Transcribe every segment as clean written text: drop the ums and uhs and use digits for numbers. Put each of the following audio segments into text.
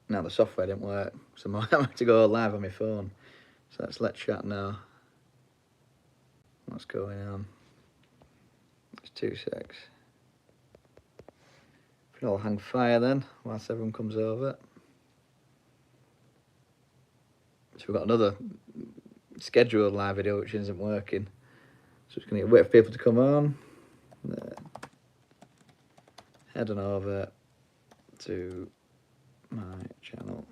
Now the software didn't work, so I have to go live on my phone. So let's chat now. What's going on? It's 2 secs. I'll hang fire then, whilst everyone comes over. So we've got another scheduled live video which isn't working. So just going to wait for people to come on. Heading over to my channel.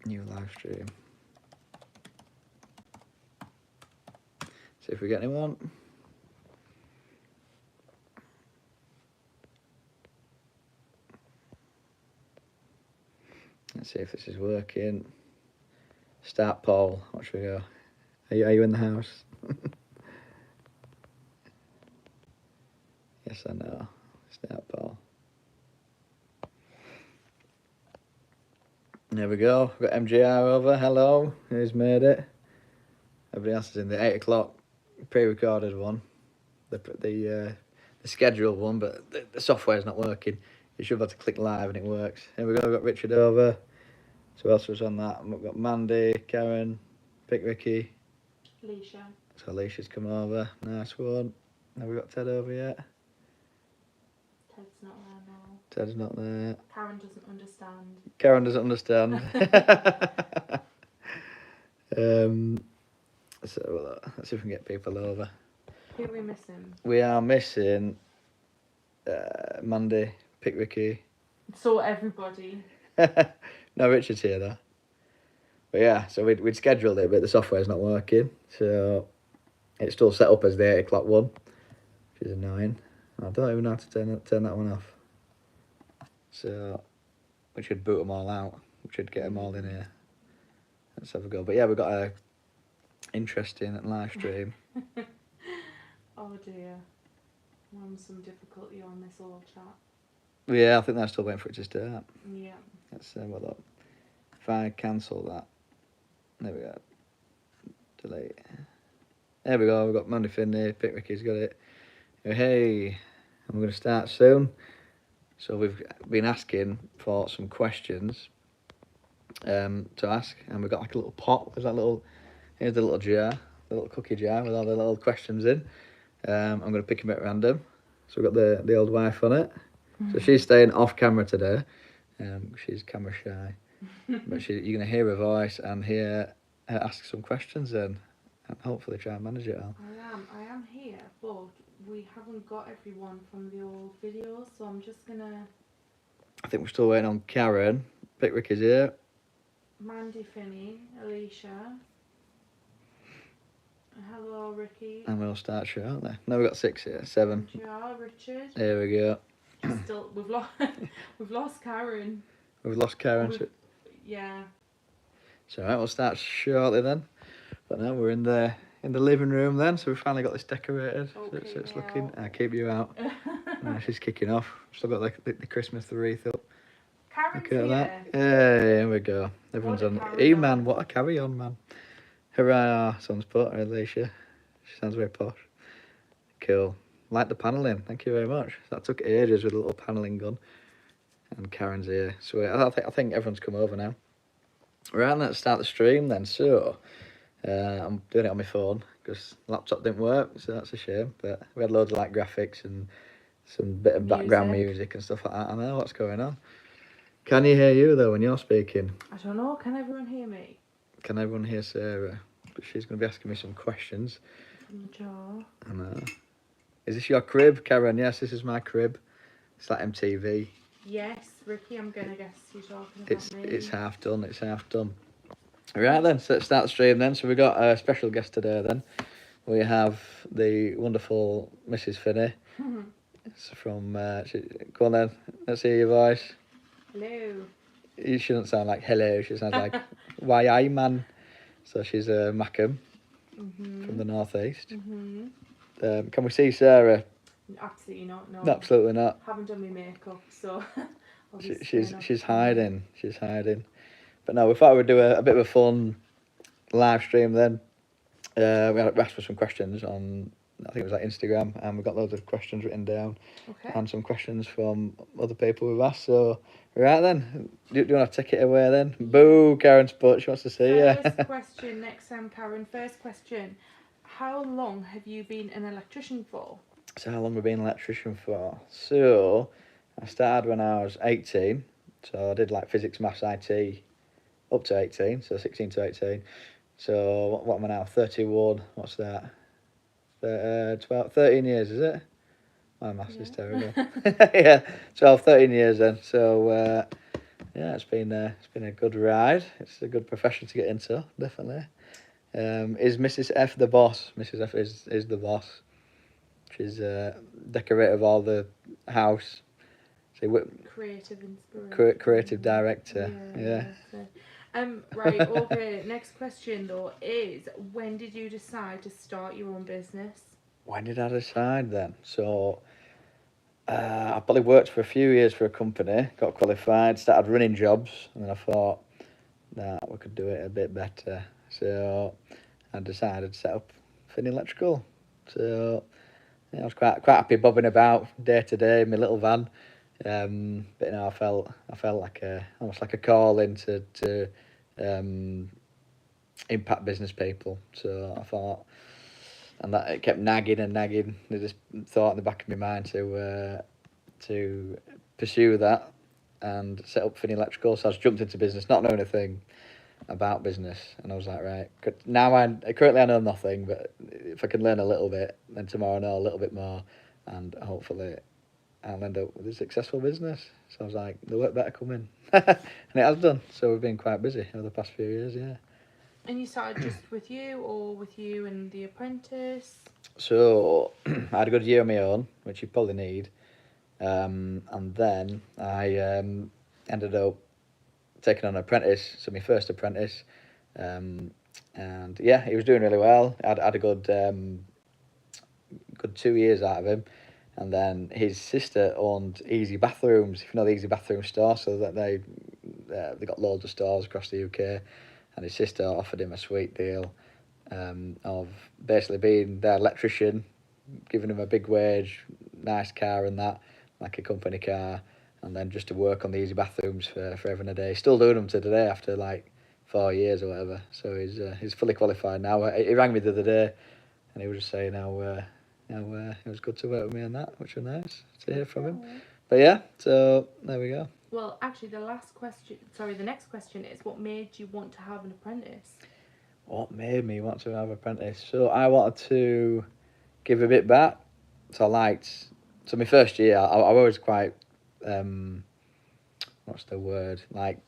New live stream. See if we get anyone. Let's see if this is working. Start poll. Watch we go. Are you in the house? Yes, I know. Start poll. There we go. We've got MGR over. Hello. Who's made it? Everybody else is in the 8 o'clock pre-recorded one. The scheduled one, but the software's not working. You should have to click live and it works. Here we go. We've got Richard over. So who else was on that? We've got Mandy, Karen, Pick Ricky. Alicia. So Alicia's come over. Nice one. Have we got Ted over yet? Ted's not there now. Ted's not there. Karen doesn't understand. Karen doesn't understand. So let's see if we can get people over. Who are we missing? We are missing Mandy, Pick Ricky. So everybody. No, Richard's here though. But yeah, so we'd scheduled it, but the software's not working. So it's still set up as the 8 o'clock one, which is annoying. I don't even know how to turn that one off. So we should boot them all out. We should get them all in here. Let's have a go. But yeah, we've got a interesting live stream. Oh dear. I'm having some difficulty on this old chat. Yeah, I think they're still waiting for it to start. Yeah. Let's have a look. If I cancel that, there we go. Delete. There we go. We've got Mandy Finney. Pick Ricky's got it. Hey, and we're going to start soon. So we've been asking for some questions to ask, and we've got like a little pot. There's that little. Here's the little jar, the little cookie jar with all the little questions in. I'm going to pick them at random. So we've got the old wife on it. So she's staying off camera today. She's camera shy, but you're going to hear her voice and hear her ask some questions then, and hopefully try and manage it all. I am here, but we haven't got everyone from the old videos, so I'm just gonna. I think we're still waiting on Karen. Pick Ricky's here. Mandy, Finney, Alicia. Hello, Ricky. And we'll start shortly. No, we've got 6 here, 7. Yeah, Richard. There we go. Still, we've lost Karen. We've lost Karen. Yeah. So right, we'll start shortly then. But now we're in the living room then, so we've finally got this decorated. Okay, so it's looking. I'll keep you out. She's kicking off. Still got the Christmas wreath up. Karen's Look at here. that. Hey, here we go. Everyone's on. Hey man, what a carry on, man. Hurrah! Someone's put Alicia. She sounds very posh. Cool. Like the panelling. Thank you very much. That took ages with a little panelling gun. And Karen's here. So I think everyone's come over now. Right, let's start the stream then. So I'm doing it on my phone because laptop didn't work, so that's a shame. But we had loads of like graphics and some bit of background music and stuff like that. I know what's going on. Can you hear you though when you're speaking? I don't know. Can everyone hear me? Can everyone hear Sarah? But she's going to be asking me some questions. From the jar. I know. Is this your crib, Karen? Yes, this is my crib. It's like MTV. Yes, Ricky, I'm going to guess you're talking about me. It's half done. It's half done. Right then, so let's start the stream then. So we've got a special guest today then. We have the wonderful Mrs. Finney. It's from, go on then, let's hear your voice. Hello. You shouldn't sound like hello, she sounds like why I man. So she's Mackham from the northeast. Can we see Sarah? Absolutely not, no. Absolutely not. Haven't done my makeup, so she's hiding. She's hiding. But no, we thought we'd do a bit of a fun live stream then. We asked for some questions on I think it was like Instagram, and we've got loads of questions written down Okay. and some questions from other people we've asked. So, right then, do you want to take it away then? Boo, Karen Sport, she wants to see you. First question next time, Karen. First question. How long have you been an electrician for? So, how long have I been an electrician for? So, I started when I was 18. So, I did like physics, maths, IT up to 18, so 16 to 18. So, what am I now? 31. What's that? 12, 13 years, is it? My maths is terrible. Yeah, 12, 13 years then. So, yeah, it's been a good ride. It's a good profession to get into, definitely. Is Mrs. F the boss? Mrs. F is the boss. She's decorator of all the house. See, Creative inspiration. creative director. Yeah. So, right, okay. Next question though is, when did you decide to start your own business? When did I decide then? So, I probably worked for a few years for a company, got qualified, started running jobs, and then I thought, nah, we could do it a bit better. So I decided to set up Finney Electrical. So yeah, I was quite happy bobbing about day to day in my little van. But I felt like almost like a calling to impact business people. So I thought, and that it kept nagging and nagging. There's this thought in the back of my mind to pursue that and set up Finney Electrical. So I just jumped into business, not knowing a thing about business, and I was like, right, now currently I know nothing, but if I can learn a little bit, then tomorrow I know a little bit more, and hopefully I'll end up with a successful business. So I was like, the work better come in, and it has done. So we've been quite busy over the past few years, yeah. And you started just with you, or with you and the apprentice? So I had a good year on my own, which you probably need, and then I ended up taking on an apprentice, so my first apprentice, and yeah, he was doing really well. I had a good 2 years out of him, and then his sister owned Easy Bathrooms. If you know the Easy Bathroom store, so that they got loads of stores across the UK, and his sister offered him a sweet deal of basically being their electrician, giving him a big wage, nice car and that, like a company car, and then just to work on the Easy Bathrooms for forever and a day. He's still doing them to today after like 4 years or whatever. So he's fully qualified now. He rang me the other day, and he was just saying how it was good to work with me on that, which was nice to hear from him. But yeah, so there we go. Well, actually, the next question is, what made you want to have an apprentice? What made me want to have an apprentice? So I wanted to give a bit back. So my first year, I was always quite, what's the word, like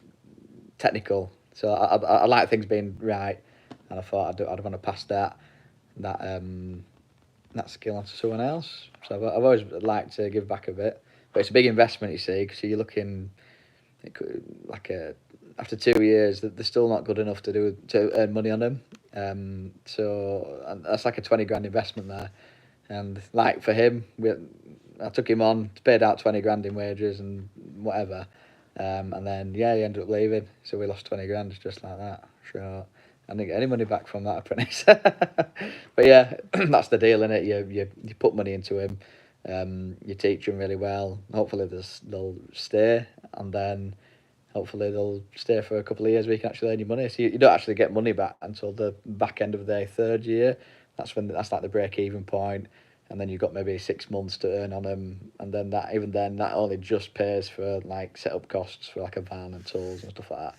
technical. So I like things being right, and I thought I'd want to pass that that skill on to someone else. So I've always liked to give back a bit, but it's a big investment, you see, because you're looking after 2 years that they're still not good enough to earn money on them. So and that's like a 20 grand investment there, and like for him, I took him on, paid out 20 grand in wages and whatever, and then yeah, he ended up leaving, so we lost 20 grand just like that. So I didn't get any money back from that apprentice. But yeah, that's the deal, innit? You put money into him, you teach him really well. Hopefully they'll stay, and then hopefully they'll stay for a couple of years where you can actually earn your money. So you don't actually get money back until the back end of their third year. That's like the break even point, and then you've got maybe 6 months to earn on them, and then that only just pays for like setup costs for like a van and tools and stuff like that.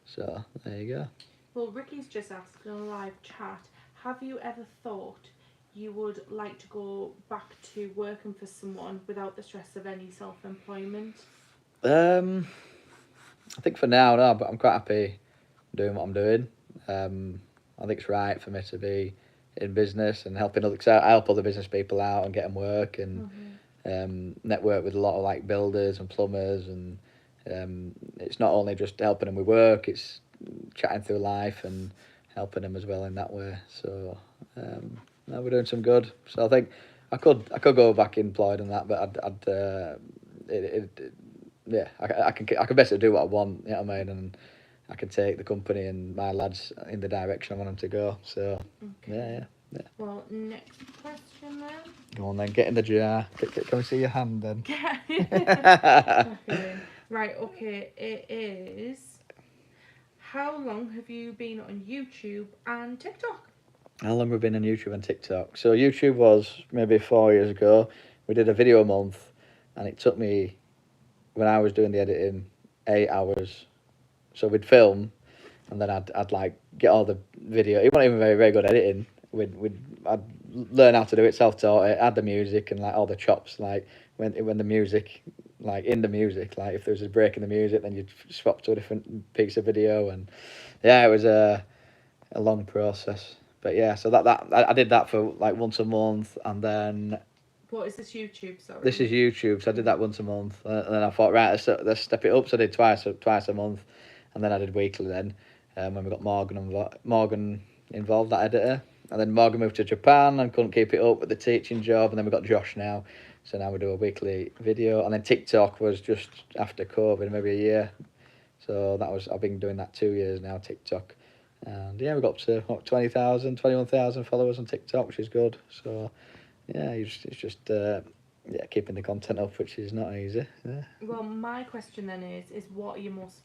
So there you go. Well, Ricky's just asked in a live chat, have you ever thought you would like to go back to working for someone without the stress of any self-employment? I think for now, no, but I'm quite happy doing what I'm doing. I think it's right for me to be in business and helping other. Cause I help other business people out and get them work and network with a lot of like builders and plumbers, and it's not only just helping them with work; it's chatting through life and helping them as well in that way. So no, we're doing some good. So I think I could go back employed and that, but yeah, I can basically do what I want, you know what I mean, and I can take the company and my lads in the direction I want them to go. So Okay. yeah. Well, next question then. Go on then, get in the jar. Can we see your hand then? Okay. Right, okay. It is. How long have you been on YouTube and TikTok? How long have we been on YouTube and TikTok? So YouTube was maybe 4 years ago. We did a video a month, and it took me, when I was doing the editing, 8 hours. So we'd film, and then I'd like get all the video. It wasn't even very good editing. I'd learn how to do it, self-taught it, add the music and like all the chops. Like when the music, like in the music, like if there was a break in the music, then you'd swap to a different piece of video, and yeah, it was a long process. But yeah, so I did that for like once a month, and then What is this YouTube? Sorry. this is YouTube. So I did that once a month, and then I thought, right, let's step it up. So I did twice a month, and then I did weekly. Then when we got Morgan involved, that editor, and then Morgan moved to Japan and couldn't keep it up with the teaching job, and then we got Josh now. So now we do a weekly video, and then TikTok was just after COVID, maybe a year. So I've been doing that 2 years now, TikTok. And yeah, we got up to what, 20,000, 21,000 followers on TikTok, which is good. So yeah, it's just keeping the content up, which is not easy. Yeah. Well, my question then is what are your most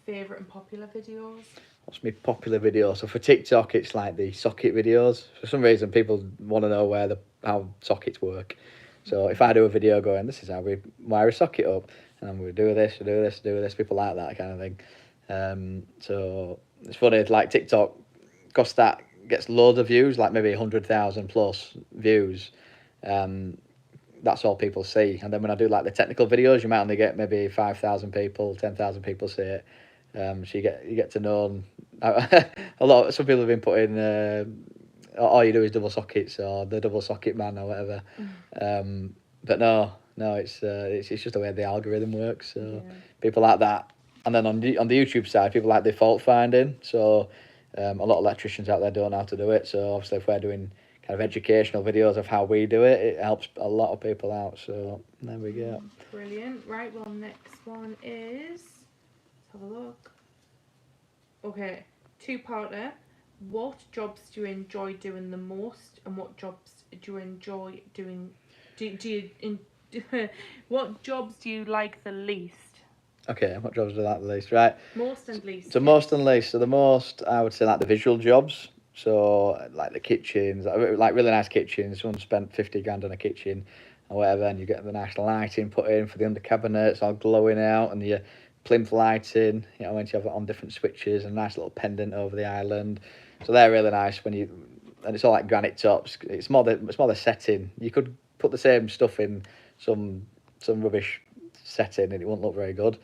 favourite and popular videos? What's my popular video? So for TikTok, it's like the socket videos. For some reason, people want to know how sockets work. So if I do a video going, this is how we wire a socket up, and we do this, people like that kind of thing. So it's funny, like TikTok, because that gets loads of views, like maybe 100,000 plus views. That's all people see. And then when I do like the technical videos, you might only get maybe 5,000 people, 10,000 people see it. So you get to know a lot. Some people have been putting all you do is double sockets or the double socket man or whatever. But no, it's just the way the algorithm works. So people like that. And then on the YouTube side, people like the fault finding. So a lot of electricians out there don't know how to do it. So obviously, if we're doing kind of educational videos of how we do it, it helps a lot of people out. So there we go. Brilliant. Right. Well, next one is. Let's have a look. Okay, two-parter. What jobs do you enjoy doing the most, and what jobs do you enjoy doing? What jobs do you like the least? Okay, what jobs do I like the least? Right. Most and least. So most and least. So the most, I would say, like the visual jobs. So like the kitchens, like really nice kitchens. Someone spent 50 grand on a kitchen or whatever, and you get the nice lighting put in for the under cabinets, all glowing out, and your plinth lighting. You know, when you have it on different switches, and a nice little pendant over the island. So they're really nice and it's all like granite tops. It's more the setting. You could put the same stuff in some rubbish setting, and it won't look very good.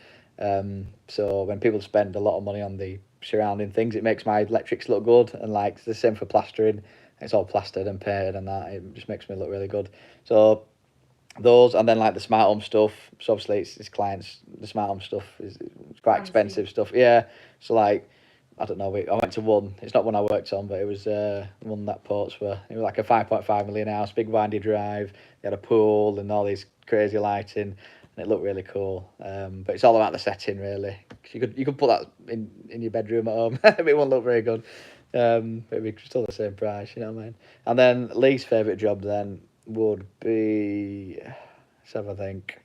So when people spend a lot of money on the surrounding things, it makes my electrics look good, and like the same for plastering. It's all plastered and painted and that. It just makes me look really good. So those, and then like the smart home stuff. So obviously it's clients. The smart home stuff is it's quite expensive stuff. Yeah. So like I don't know. I went to one. It's not one I worked on, but it was one that Ports were. It was like a 5.5 million house, big windy drive. They had a pool and all these crazy lighting, and it looked really cool. But it's all about the setting, really. 'Cause you could put that in your bedroom at home. It won't look very good. But it'd be still the same price. You know what I mean? And then least favourite job then would be, let's have a think.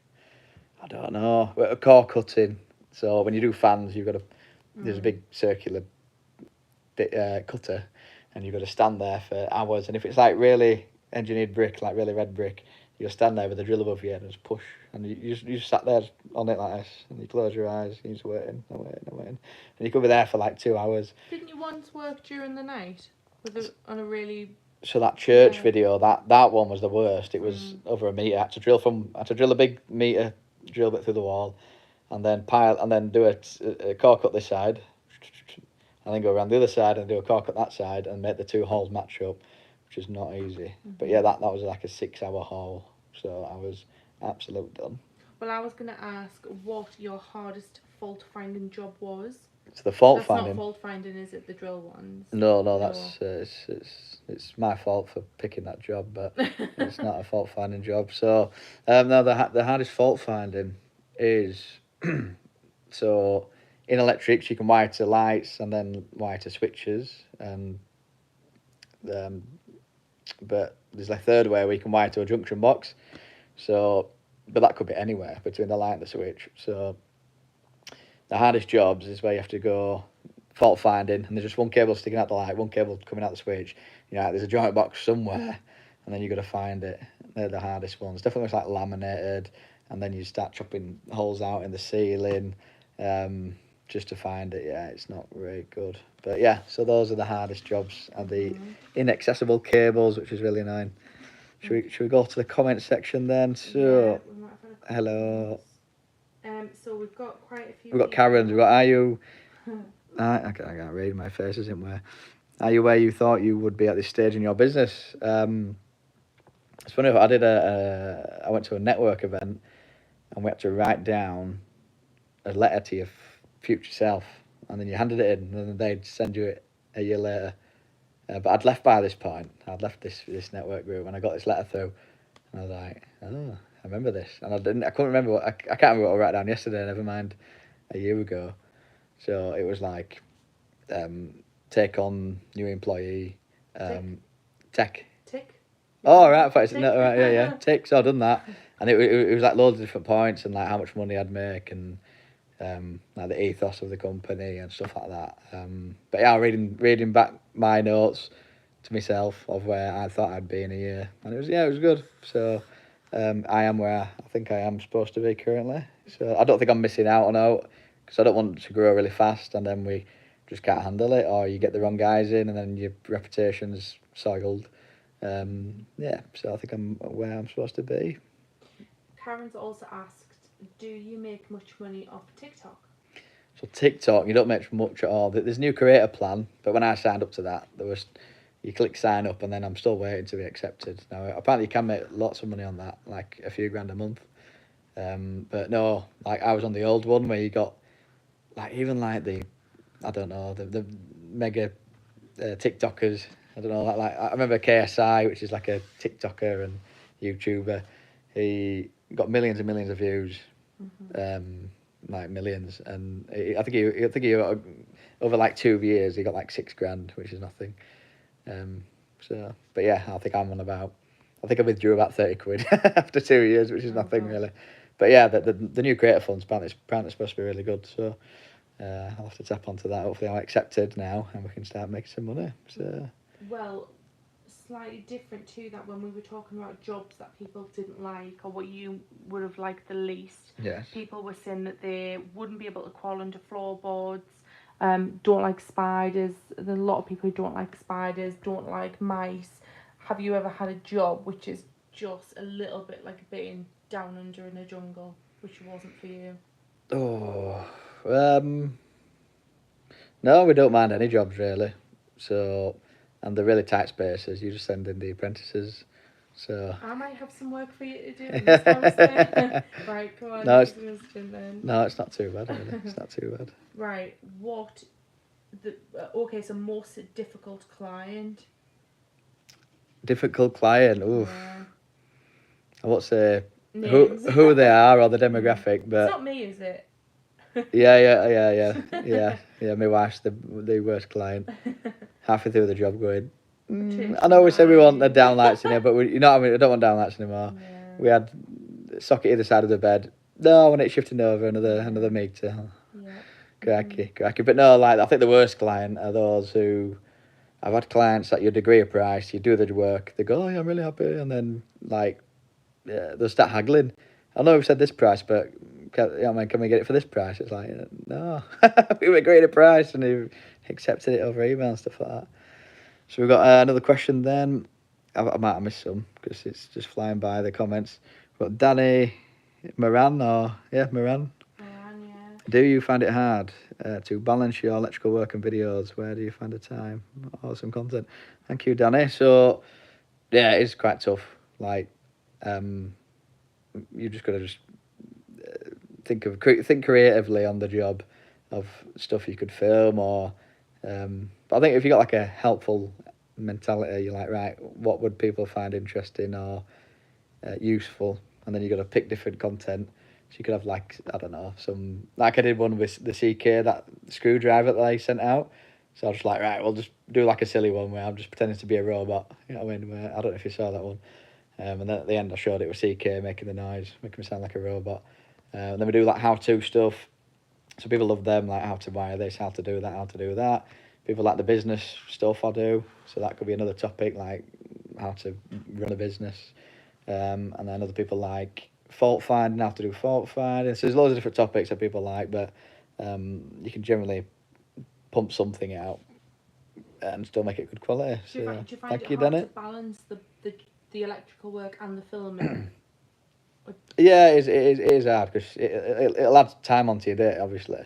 I don't know. Core cutting. So when you do fans, you've got to. There's a big circular cutter, and you've got to stand there for hours. And if it's like really engineered brick, like really red brick, you'll stand there with the drill above you and just push. And you just sat there on it like this, and you close your eyes, and you're just waiting. And you could be there for like 2 hours. Didn't you once work during the night on a really? So that church video, that one was the worst. It was over a metre. I had to drill a big metre drill bit through the wall, and then do a core cut this side, and then go around the other side and do a core cut that side, and make the two holes match up, which is not easy. But yeah, that was like a 6-hour haul, so I was absolutely done. Well, I was going to ask what your hardest fault finding job was. So the fault That's finding. That's not fault finding, is it? The drill ones. No, that's it's my fault for picking that job, but it's not a fault finding job. So no, the hardest fault finding is so in electrics you can wire to lights and then wire to switches, and But there's a third way where you can wire to a junction box. So, but that could be anywhere between the light and the switch. So the hardest jobs is where you have to go fault finding, and there's just one cable sticking out the light, one cable coming out the switch. You know, there's a joint box somewhere, and then you got to find it. They're the hardest ones. Definitely looks like laminated, and then you start chopping holes out in the ceiling, just to find it. Yeah, it's not very good. But yeah, so those are the hardest jobs, and the inaccessible cables, which is really annoying. Should we go to the comment section then? So, we might have had a couple hello. of comments. So we've got quite a few. We've got Karen. We've got, are you? I can't read, my face isn't where. Are you where you thought you would be at this stage in your business? It's funny. I went to a network event, and we had to write down a letter to your future self, and then you handed it in, and then they'd send you it a year later. But I'd left by this point. I'd left this network group, and I got this letter through, and I was like, oh, I remember this, and I couldn't remember I can't remember what I wrote down yesterday. Never mind a year ago. So it was like, take on new employee, tech. Tick. Oh, right, I thought no, right, yeah. Tick, so I've done that. And it was like loads of different points, and like how much money I'd make, and like the ethos of the company and stuff like that. But yeah, reading back my notes to myself of where I thought I'd be in a year. And it was good. So I am where I think I am supposed to be currently. So I don't think I'm missing out on out, because I don't want to grow really fast and then we just can't handle it, or you get the wrong guys in and then your reputation's soiled. Yeah, so I think I'm where I'm supposed to be. Karen's also asked, do you make much money off TikTok? So TikTok, you don't make much at all. There's a new creator plan, but when I signed up to that, you click sign up and then I'm still waiting to be accepted. Now, apparently you can make lots of money on that, like a few grand a month. But no, like I was on the old one where you got like even like the mega TikTokers. I don't know, like I remember KSI, which is like a TikToker and YouTuber. He got millions and millions of views, like millions, and I think he got, over like 2 years he got like 6 grand, which is nothing. So, but yeah, I think I withdrew about 30 quid after 2 years, which is nothing really. But yeah, the new creator fund's apparently supposed to be really good. So I'll have to tap onto that. Hopefully I'm accepted now and we can start making some money. So. Well, slightly different to that, when we were talking about jobs that people didn't like or what you would have liked the least. Yes. People were saying that they wouldn't be able to crawl under floorboards, don't like spiders. There's a lot of people who don't like spiders, don't like mice. Have you ever had a job which is just a little bit like being down under in a jungle, which wasn't for you? Oh, no, we don't mind any jobs really. So, and they're really tight spaces. You just send in the apprentices. So I might have some work for you to do in this house. Right, come on. No, it's not too bad. Really. It's not too bad. Right, so most difficult client. Difficult client. Oof. Yeah. I won't say Names. who they are or the demographic, but It's not me, is it? yeah. My wife's the worst client. Halfway through the job, going. I know we said we want the downlights in here, but I don't want downlights anymore. Yeah. We had socket either side of the bed. No, I want it shifting over another meter. Yeah. Cracky. But no, like I think the worst client are those who I've had clients that you agree a price, you do the work, they go, oh, yeah, I'm really happy, and then like they'll start haggling. I know we've said this price, but can we get it for this price? It's like, no, we agreed a price, and he accepted it over email and stuff like that. So we've got another question then. I might have missed some because it's just flying by the comments. We've got Danny Moran. Moran, yeah. Do you find it hard to balance your electrical work and videos? Where do you find the time? Awesome content. Thank you, Danny. So, yeah, it's quite tough. Like, you just got to think creatively on the job of stuff you could film or. But I think if you got like a helpful mentality, you're like, right, what would people find interesting or useful? And then you got to pick different content. So you could have like, I don't know, some, like I did one with the CK, that screwdriver that I sent out. So I was just like, right, we'll just do like a silly one where I'm just pretending to be a robot. You know what I mean? Where, I don't know if you saw that one. And then at the end I showed it with CK making the noise, making me sound like a robot. And then we do like how-to stuff. So people love them, like how to wire this, how to do that, how to do that. People like the business stuff I do. So that could be another topic, like how to run a business. And then other people like fault finding, how to do fault finding. So there's loads of different topics that people like, but you can generally pump something out and still make it good quality. Do you So, find, do you find thank it you, hard to Dennett. balance the electrical work and the filming? Yeah, it is hard because it'll add time onto your day, obviously.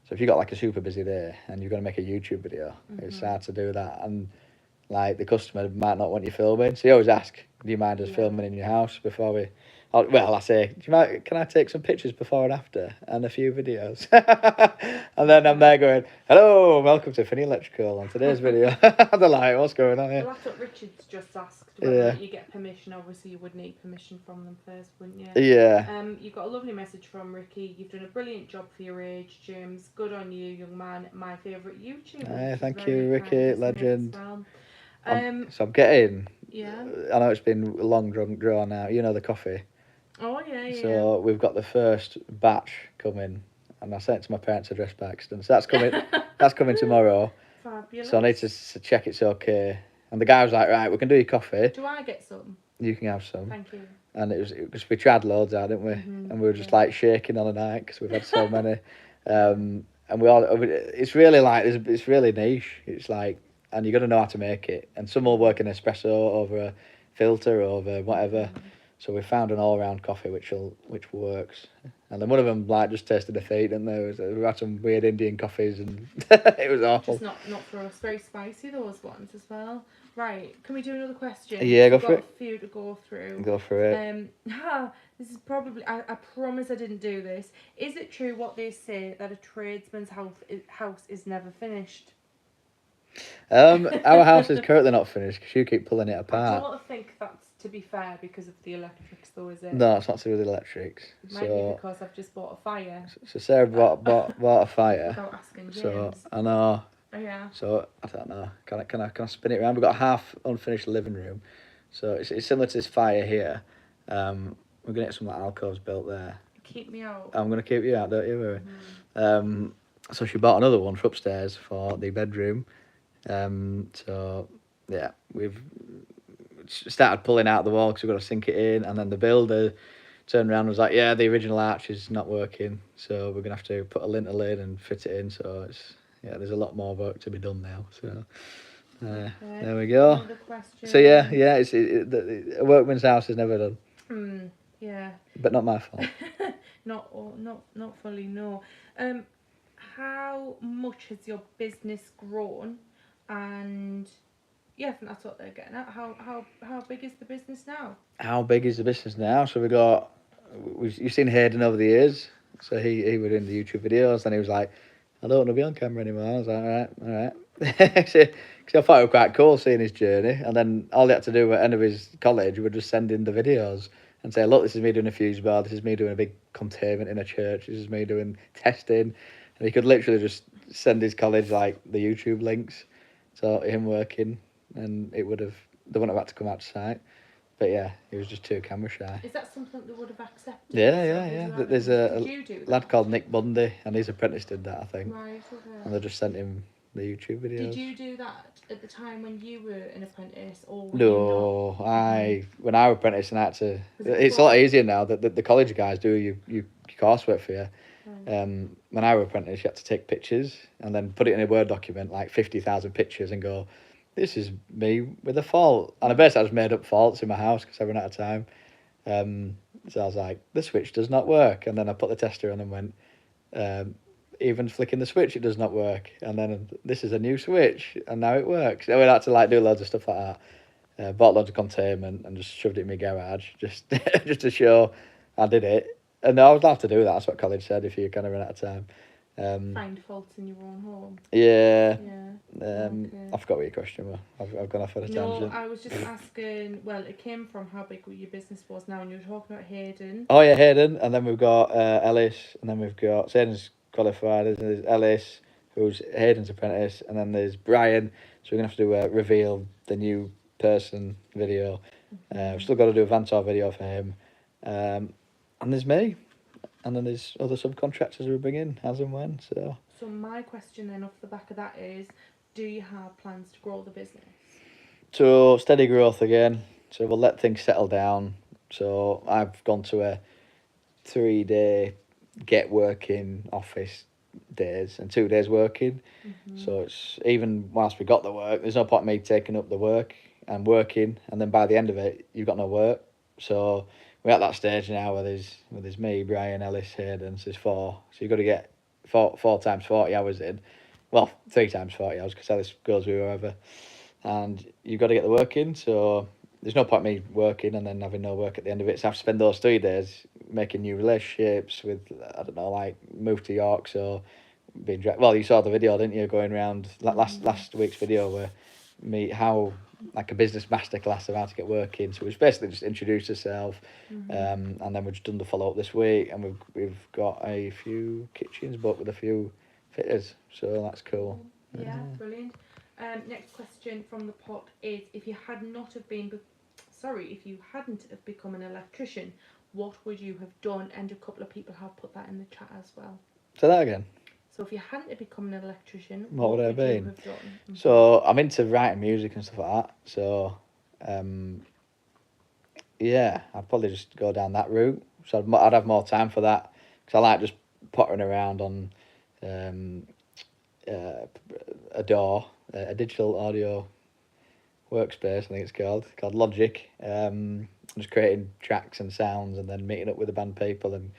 So if you've got like a super busy day and you're going to make a YouTube video, it's hard to do that. And like the customer might not want you filming. So you always ask, do you mind us filming in your house before we... Oh, well, I say, do you mind, can I take some pictures before and after and a few videos? And then I'm there going, hello, welcome to Finney Electrical on today's video. They're like, what's going on here? Well, that's what Richard's just asked, whether you get permission. Obviously, you would need permission from them first, wouldn't you? Yeah. You got a lovely message from Ricky. You've done a brilliant job for your age, James. Good on you, young man. My favourite YouTuber. Thank you, Ricky, legend. Well. So I'm getting... Yeah. I know it's been a long drawn out. You know the coffee. Oh, yeah. So we've got the first batch coming, and I sent it to my parents' address by accident. So that's coming. That's coming tomorrow. Fabulous. So I need to check it's okay. And the guy was like, right, we can do your coffee. Do I get some? You can have some. Thank you. And it was because we tried loads out, didn't we? And we were just like shaking on a night because we've had so many. And we all, it's really like, it's really niche. It's like, and you got to know how to make it. And some will work in espresso over a filter, over whatever. So we found an all-round coffee which works. And then one of them like just tasted the feet, didn't they? We had some weird Indian coffees and it was awful. Just not for us. Very spicy, those ones as well. Right, can we do another question? Yeah, go for it. We've got a few to go through. Go for it. This is probably, I promise I didn't do this. Is it true what they say that a tradesman's house is never finished? Our house is currently not finished because you keep pulling it apart. I don't think that's to be fair because of the electrics, though, is it? No, it's not to do with the electrics. It might be because I've just bought a fire. So Sarah bought a fire. Without asking James. So I know. Oh, yeah. So I don't know. Can I spin it around? We've got a half unfinished living room, so it's similar to this fire here. We're gonna get some like alcoves built there. Keep me out. I'm gonna keep you out, don't you? So she bought another one for upstairs for the bedroom. So yeah, we've started pulling out the wall because we've got to sink it in, and then the builder turned around and was like, yeah, the original arch is not working, so we're gonna have to put a lintel in and fit it in. So it's there's a lot more work to be done now. So there we go. So yeah, it's a workman's house is never done. Yeah. But not my fault. not fully, no. How much has your business grown? And yeah, I think that's what they're getting at. How big is the business now? How big is the business now? So you've seen Hayden over the years. So he was in the YouTube videos, and he was like, I don't want to be on camera anymore. I was like, all right. Because I thought it was quite cool seeing his journey. And then all he had to do at the end of his college would just send in the videos and say, look, this is me doing a fuse bar, this is me doing a big containment in a church, this is me doing testing. And he could literally just send his college like the YouTube links. So him working, and they wouldn't have had to come out to site. But yeah, he was just too camera shy. Is that something they would have accepted? Yeah. There's a lad called Nick Bundy, and his apprentice did that, I think. Right, okay. And they just sent him the YouTube videos. Did you do that at the time when you were an apprentice, or no? When I was apprentice, and I had to. It's a lot easier now that the college guys do your coursework for you. Right. When I was apprentice, you had to take pictures and then put it in a Word document, like 50,000 pictures, and go, this is me with a fault. And I basically just made up faults in my house because I ran out of time. So I was like, the switch does not work. And then I put the tester on and went, even flicking the switch, it does not work. And then this is a new switch, and now it works. So we had to like do loads of stuff like that. Bought loads of containment and just shoved it in my garage just to show I did it. And I would love to do that. That's what college said if you kind of run out of time. Find faults in your own home. Yeah. Okay. I forgot what your question was. I've gone off on a tangent. No, I was just asking. Well, it came from how big your business was now, and you were talking about Hayden. Oh yeah, Hayden, and then we've got Ellis, and then we've got Hayden's qualified. There's Ellis, who's Hayden's apprentice, and then there's Brian. So we're gonna have to do a reveal the new person video. We've still got to do a Vantor video for him, and there's me, and then there's other subcontractors we bring in as and when. So my question then off the back of that is, do you have plans to grow the business? So steady growth again. So we'll let things settle down. So I've gone to a 3-day get working office days and 2 days working. So it's even whilst we got the work, there's no point in me taking up the work and working, and then by the end of it, you've got no work. So we're at that stage now where there's me, Brian, Ellis, Hayden. So there's 4. So you've got to get four times 40 hours in. Well, 3 times 40 hours because Ellis goes with whoever. And you've got to get the work in. So there's no point me working and then having no work at the end of it. So I have to spend those 3 days making new relationships with, I don't know, like move to York. So being well, you saw the video, didn't you, going around last week's video where how like a business masterclass of how to get work in. So we've basically just introduced herself, and then we've just done the follow up this week, and we've got a few kitchens booked with a few fitters. So that's cool. Yeah, brilliant. Next question from the pot is: if you hadn't have become an electrician, what would you have done? And a couple of people have put that in the chat as well. Say that again. So if you hadn't have become an electrician, what would I have been? You have done? So I'm into writing music and stuff like that. So, yeah, I'd probably just go down that route. So I'd have more time for that because I like just pottering around on a DAW, a digital audio workspace, I think it's called Logic. Just creating tracks and sounds, and then meeting up with the band people and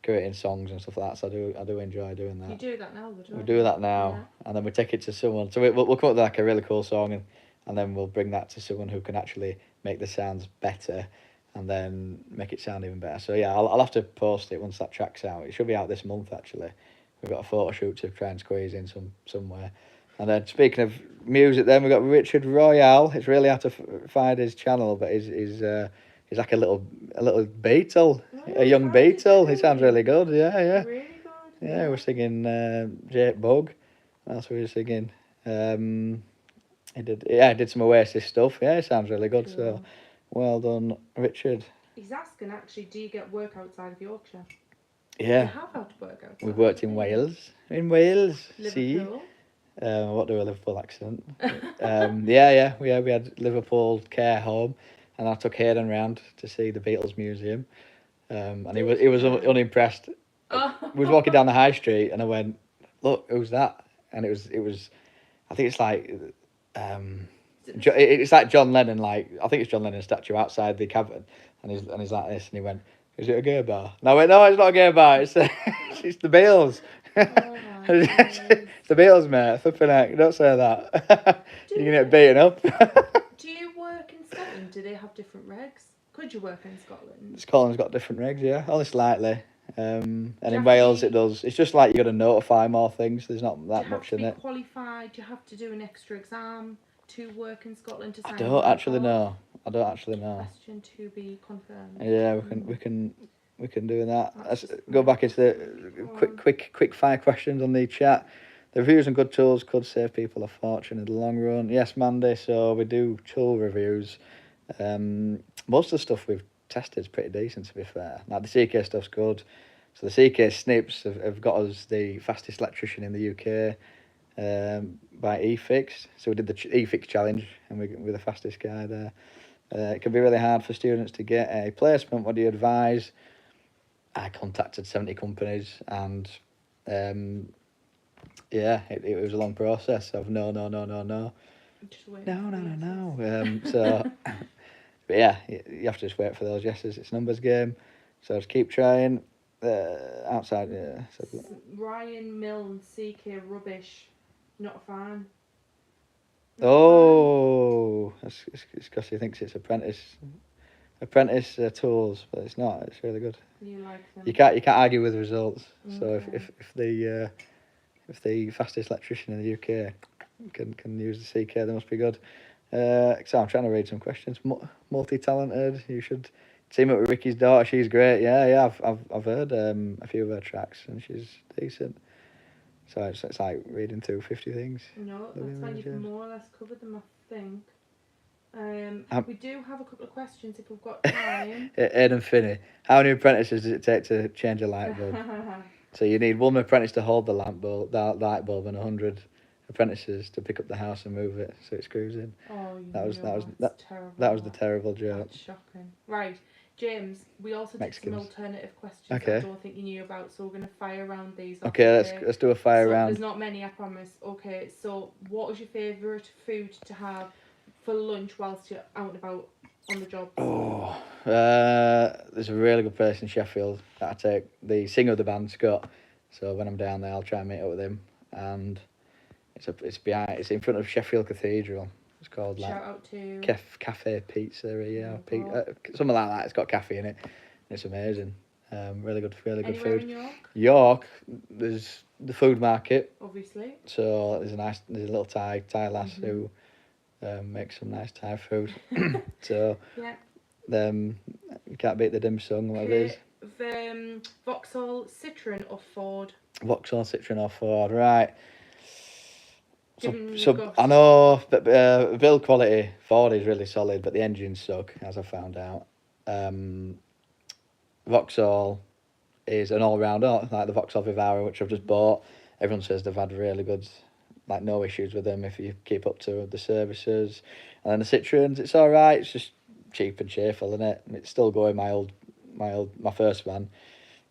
creating songs and stuff like that. So I do enjoy doing that. You do that now, we do that now, yeah. And then we take it to someone. So we'll come up with like a really cool song, and then we'll bring that to someone who can actually make the sounds better, and then make it sound even better. So yeah, I'll have to post it once that track's out. It should be out this month actually. We've got a photo shoot to try and squeeze in somewhere. And then speaking of music, then we've got Richard Royale. It's really hard to find his channel, but he's like a little Beatle, a young Beatle. He sounds really good. Yeah. Really good. Yeah, we're singing Jake Bug. That's what we were singing. He did some Oasis stuff. Yeah, it sounds really good. Cool. So, well done, Richard. He's asking actually, do you get work outside of Yorkshire? Yeah. You have had work outside. We've worked in Wales. In Wales. Liverpool. See. What do a Liverpool accent? Yeah. We had Liverpool care home, and I took Hayden round to see the Beatles museum, and he was unimpressed. Oh. We was walking down the high street, and I went, "Look, who's that?" And it was, I think it's like, it's like John Lennon. Like I think it's John Lennon's statue outside the cavern, and he's like this, and he went, "Is it a gay bar?" And I went, "No, it's not a gay bar. It's it's the Beatles." Oh, it's the Beatles, mate. Flipping heck, don't say that. You're gonna get beaten up. Do you work in Scotland? Do they have different regs? Could you work in Scotland? Scotland's got different regs, yeah, only slightly. And in Wales it does. It's just like you got to notify more things. There's not that much in it. Do you have to be qualified? Do you have to do an extra exam to work in Scotland? To sign I don't actually know. Question to be confirmed. Yeah, we can do that. Let's go back into the quick fire questions on the chat. The reviews and good tools could save people a fortune in the long run. Yes, Mandy. So we do tool reviews. Most of the stuff we've tested is pretty decent, to be fair. Like the CK stuff's good. So the CK snips have got us the fastest electrician in the UK by eFix. So we did the eFix challenge, and we're the fastest guy there. It can be really hard for students to get a placement. What do you advise? I contacted 70 companies, and yeah, it was a long process of no. So, but yeah, you have to just wait for those yeses. It's a numbers game, so just keep trying. Outside, yeah. So. Ryan Milne, CK rubbish, not a fan. It's because he thinks it's apprentice tools, but it's not. It's really good. You like them? You can't argue with results. Okay. So if the fastest electrician in the UK can use the CK, they must be good. So I'm trying to read some questions. Multi-talented. You should team up with Ricky's daughter. She's great. Yeah. I've heard a few of her tracks, and she's decent. So it's like reading through 50 things. No, Lovely that's fine. morning, You've James. more or less covered them, I think. We do have a couple of questions if we've got time. Aidan Finney, how many apprentices does it take to change a light bulb? So you need one apprentice to hold the light bulb, and 100 apprentices to pick up the house and move it so it screws in. Oh, That was terrible. that was the terrible joke. That's shocking. Right, James. We also did Mexicans. some alternative questions Okay. I don't think you knew about, so we're gonna fire around these. Okay, let's do a fire so round. There's not many, I promise. Okay, so what was your favourite food to have for lunch whilst you're out and about on the job? Oh, there's a really good place in Sheffield that I take the singer of the band, Scott. So when I'm down there, I'll try and meet up with him, and it's in front of Sheffield Cathedral. It's called Shout out to Cafe Pizzeria, Oh, something like that. It's got cafe in it. It's amazing. Really good anywhere food. in York, York, there's the food market. obviously. So there's a little Thai lass who makes some nice Thai food. So Yeah. you can't beat the dim sum, whatever it is. Vauxhall, Citroen or Ford? Vauxhall, Citroen or Ford, right. Given So you've got- I know, but build quality, Ford is really solid, but the engines suck, as I found out. Vauxhall is an all-rounder, like the Vauxhall Vivaro, which I've just bought. Everyone says they've had really good, like no issues with them if you keep up to the services. And then the Citroens, it's all right. It's just cheap and cheerful, isn't it? And it's still going. My first one.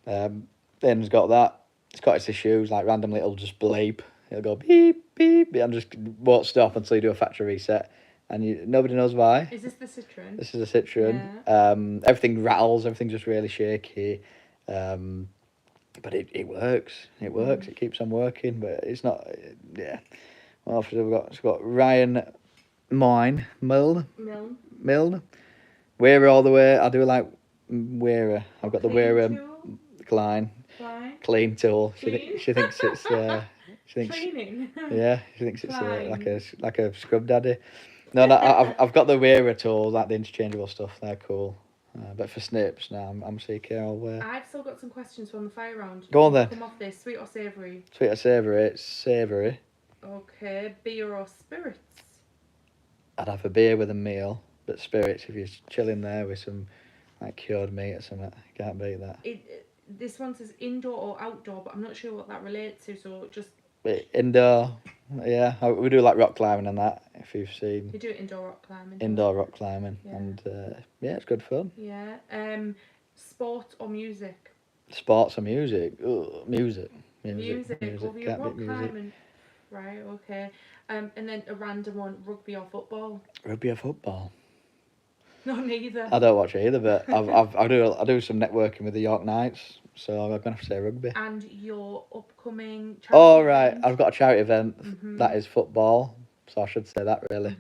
Then's got that. It's got its issues, like randomly it'll just bleep. It'll go beep beep, and just won't stop until you do a factory reset, and nobody knows why. Is this the Citroen? This is a Citroen. Everything rattles. Everything's just really shaky. But it works. It works. It keeps on working. But it's not. Yeah. Well, it's got Ryan Milne. Wearer all the way. I do like Wearer. I've got the Wearer Klein. Clean tool. Clean? She thinks it's. She thinks. Training. Yeah. She thinks it's Klein. like a scrub daddy. No, I've got the Wearer tools, like the interchangeable stuff. They're cool. But for snips, now I'm CK all the way. I've still got some questions from the fire round. Go on then. Come off this. Sweet or savoury? Sweet or savoury? It's savoury. Okay. Beer or spirits? I'd have a beer with a meal, but spirits if you're chilling there with some like cured meat or something. You can't beat that. This one says indoor or outdoor, but I'm not sure what that relates to. So just indoor. Yeah, we do like rock climbing and that. If you've seen. You do indoor rock climbing. Indoor rock climbing, yeah. And it's good fun. Yeah. Sport or music? Sports or music? Ugh, music. Music. Well, Can't rock beat music. climbing. Right. Okay. And then a random one: rugby or football? Rugby or football? No, neither. I don't watch it either, but I do some networking with the York Knights, so I'm gonna have to say rugby. And your upcoming charity Oh right, event? I've got a charity event that is football, so I should say that really.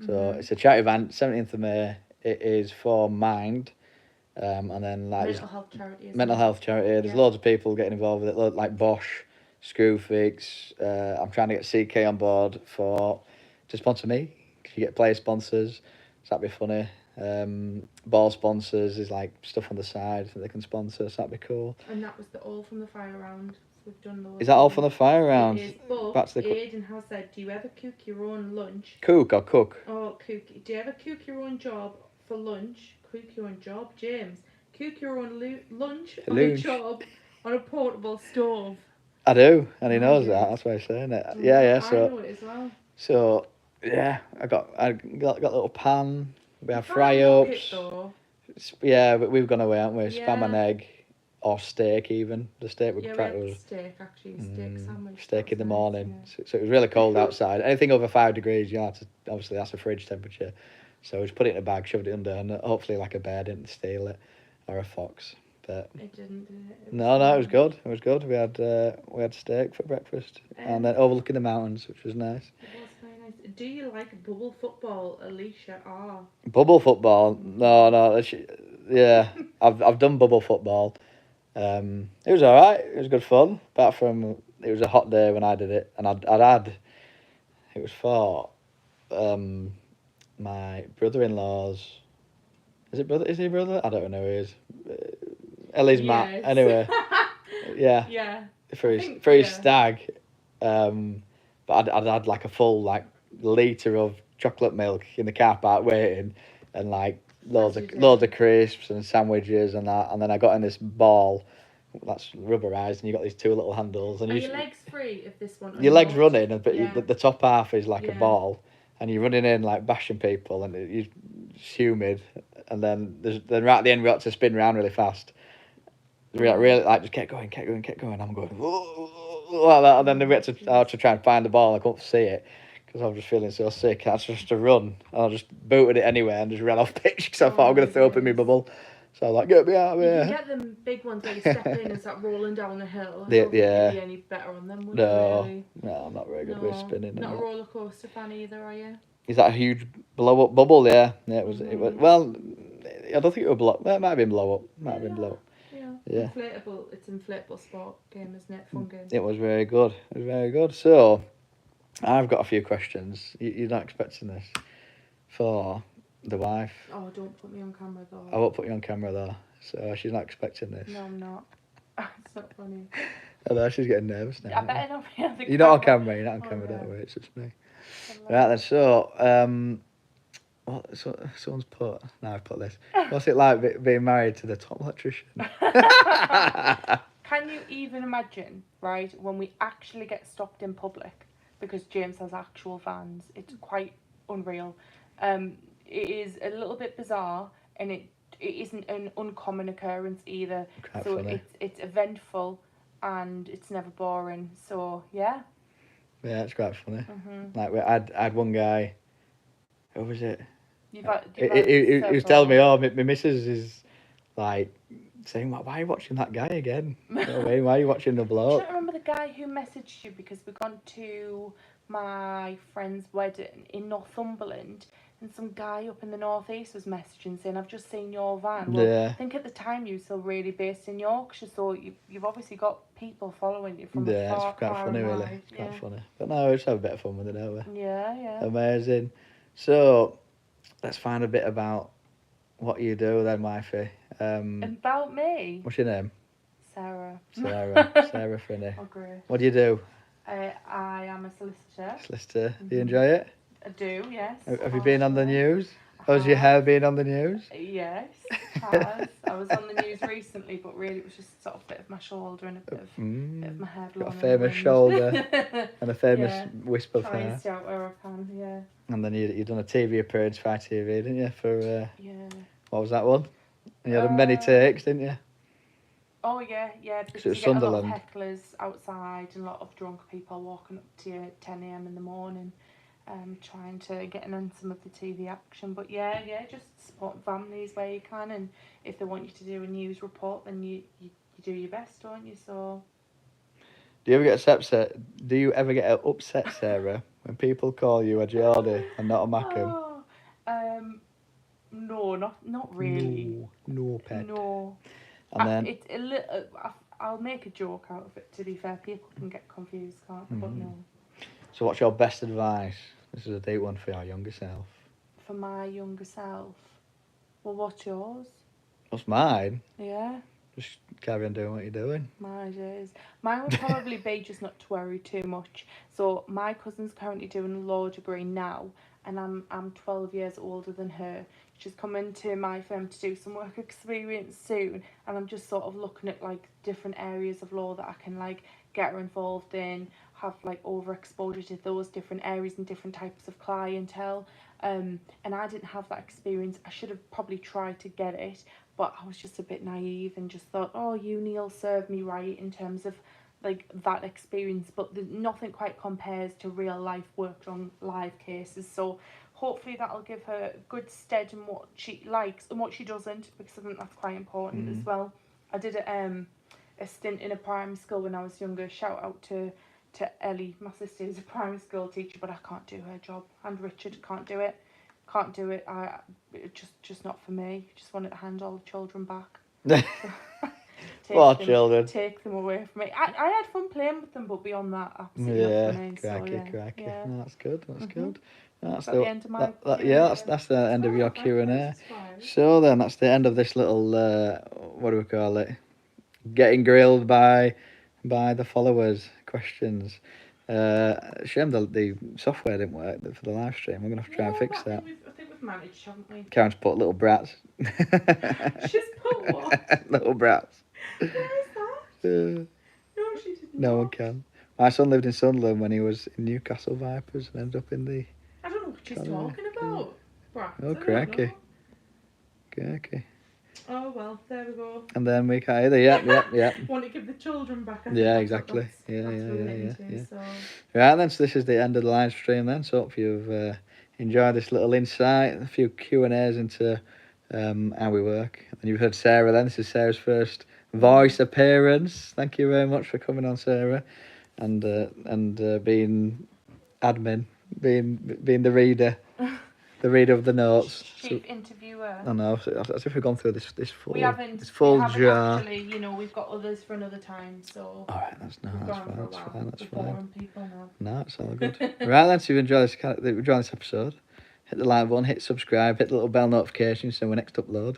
So it's a charity event, 17th of May. It is for Mind, and then like mental health charity. Mental health charity. There's loads of people getting involved with it, like Bosch, Screwfix. I'm trying to get CK on board to sponsor me. You get player sponsors, so that'd be funny. Ball sponsors is like stuff on the side that they can sponsor, so that'd be cool. And that was all from the fire round. So we've done those. Is that all from the fire round? It is, but Aidan has said, do you ever cook your own lunch? Cook or cook? Oh, cook. Do you ever cook your own job for lunch? Cook your own job, James. Cook your own lunch on a job on a portable stove. I do, and he knows that. That's why he's saying it. Yeah. So I know it as well. So yeah, I got a little pan. We have fry-ups. Yeah, but we've gone away, haven't we? Yeah. Spam and egg, or steak even. The steak we had steak actually, steak sandwich. Steak in the morning. Yeah. So it was really cold outside. Anything over 5 degrees, you have to, obviously that's a fridge temperature. So we just put it in a bag, shoved it under, and hopefully like a bear didn't steal it, or a fox. But it didn't, did it? No, it was good. It was good. We had steak for breakfast, and then overlooking the mountains, which was nice. It was very nice. Do you like bubble football, Alicia R? Bubble football? No. Yeah, I've done bubble football. It was all right. It was good fun. Apart from it was a hot day when I did it, and I'd had. It was for my brother-in-law's. Is it brother? Is he brother? I don't know who he is. Ellie's Matt. Anyway. Yeah. Yeah. For his stag, But I'd had like a full like litre of chocolate milk in the car park waiting, and like loads of crisps and sandwiches and that. And then I got in this ball that's rubberized, and you got these two little handles. And Are your legs free if this one? Your legs running, but Yeah. the top half is like a ball, and you're running in like bashing people, and it's humid. And then then right at the end we got to spin round really fast. Really like just kept going. I'm going like that, and then we had to try and find the ball. I couldn't see it because I was just feeling so sick. I had just to run, and I just booted it anyway and just ran off pitch because I thought I'm going to throw up in my bubble. So I was like, get me out of here. You can get them big ones where you step in and start rolling down the hill. I Yeah. don't think you'd be any better on them, would you really? No, I'm not very good with spinning. Not a roller coaster fan either, are you? Is that a huge blow up bubble? Yeah, it was. It was. Well, I don't think it was blow. Well, it might have been blow up. Yeah. Inflatable. It's an inflatable sport game, isn't it? Fun game. It was very good. So, I've got a few questions. You're not expecting this for the wife. Oh, don't put me on camera though. I won't put you on camera though. So she's not expecting this. No, I'm not. It's not funny. I know she's getting nervous now. I better not be on the camera. You're not on camera. You're not on camera. Don't worry. It's just me. Right then. So, someone's put. Now I've put this. What's it like being married to the top electrician? Can you even imagine, right, when we actually get stopped in public because James has actual vans? It's quite unreal. It is a little bit bizarre, and it isn't an uncommon occurrence either. Quite so funny. it's eventful, and it's never boring. So yeah. Yeah, it's quite funny. Like I had one guy. Who was it? He was telling me, "Oh, my missus is like saying, why are you watching that guy again? You know what I mean? Why are you watching the bloke?" Do you remember the guy who messaged you because we'd gone to my friend's wedding in Northumberland, and some guy up in the northeast was messaging saying, "I've just seen your van." Well, Yeah. I think at the time you were still really based in Yorkshire, so you've obviously got people following you from Yeah, far, it's quite far funny, and really. wide. It's quite funny. But no, we just have a bit of fun with it, don't we? Yeah. Amazing. So, let's find a bit about what you do then, wifey. About me? What's your name? Sarah. Sarah Finney. Oh, great. What do you do? I am a solicitor. Solicitor. Do you enjoy it? I do, yes. Have you been on the news? Has your hair been on the news? Yes, it has. I was on the news recently, but really it was just sort of a bit of my shoulder and a bit of my hair blown. Got a famous shoulder and a famous wisp of hair. Try and stay out where I can, yeah. And then you done a TV appearance for ITV, didn't you? For what was that one? And you had many takes, didn't you? Oh yeah, because it was you get Sunderland. a lot of hecklers outside and a lot of drunk people walking up to you at 10 a.m. in the morning, trying to get in on some of the TV action. But yeah, just support families where you can, and if they want you to do a news report, then you do your best, don't you? So. Do you ever get upset? Do you ever get upset, Sarah, when people call you a Geordie and not a Mackem? No, not really. No, pet. No. And then it's a little. I'll make a joke out of it. To be fair, people can get confused, can't they? But no. So, what's your best advice? This is a deep one for your younger self. For my younger self. Well, what's yours? What's mine? Yeah. Just carry on doing what you're doing. Mine would probably be just not to worry too much. So my cousin's currently doing a law degree now, and I'm 12 years older than her. She's coming to my firm to do some work experience soon, and I'm just sort of looking at like different areas of law that I can like get her involved in, have like overexposure to those different areas and different types of clientele. And I didn't have that experience. I should have probably tried to get it, but I was just a bit naive and just thought, oh, uni will serve me right in terms of like that experience, but nothing quite compares to real life work on live cases. So hopefully that'll give her good stead in what she likes and what she doesn't, because I think that's quite important as well. I did a stint in a primary school when I was younger. Shout out to Ellie, my sister, is a primary school teacher, but I can't do her job. And Richard can't do it. It's just not for me. Just wanted to hand all the children back. Children. Take them away from me. I had fun playing with them, but beyond that, absolutely not for me. Cracky. Yeah. No, that's good. Good. That's the end of my that's the end of your Q&A. So then, that's the end of this little what do we call it? Getting grilled by the followers questions. Shame the software didn't work for the live stream. We're gonna have to try and fix that. I think we've managed, haven't we? Karen's put little brats. She's put what? Little brats. Where is that? No, She didn't. no one can. My son lived in Sunderland when he was in Newcastle Vipers and ended up in the. I don't know what she's talking about. Brats, Oh, I don't cracky. know. Cracky. Oh well, there we go. And then we can't either. Yep. Want to give the children back. I think Yeah, that's what exactly. that's Yeah. relating to, so. Right then, so this is the end of the live stream then. So hope you've enjoyed this little insight, a few Q&As into how we work. And you've heard Sarah then. This is Sarah's first voice appearance. Thank you very much for coming on, Sarah, and being admin, being the reader. The reader of the notes. Chief interviewer. I know, as if we've gone through this full, We haven't. this full we haven't jar. actually, we've got others for another time, so. Alright, that's fine. We're boring people now. No, it's all good. Right then, so if you enjoyed this episode, hit the like button, hit subscribe, hit the little bell notification so when next upload.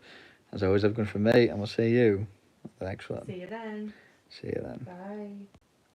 As always, I've gone from me, and we'll see you at the next one. See you then. See you then. Bye.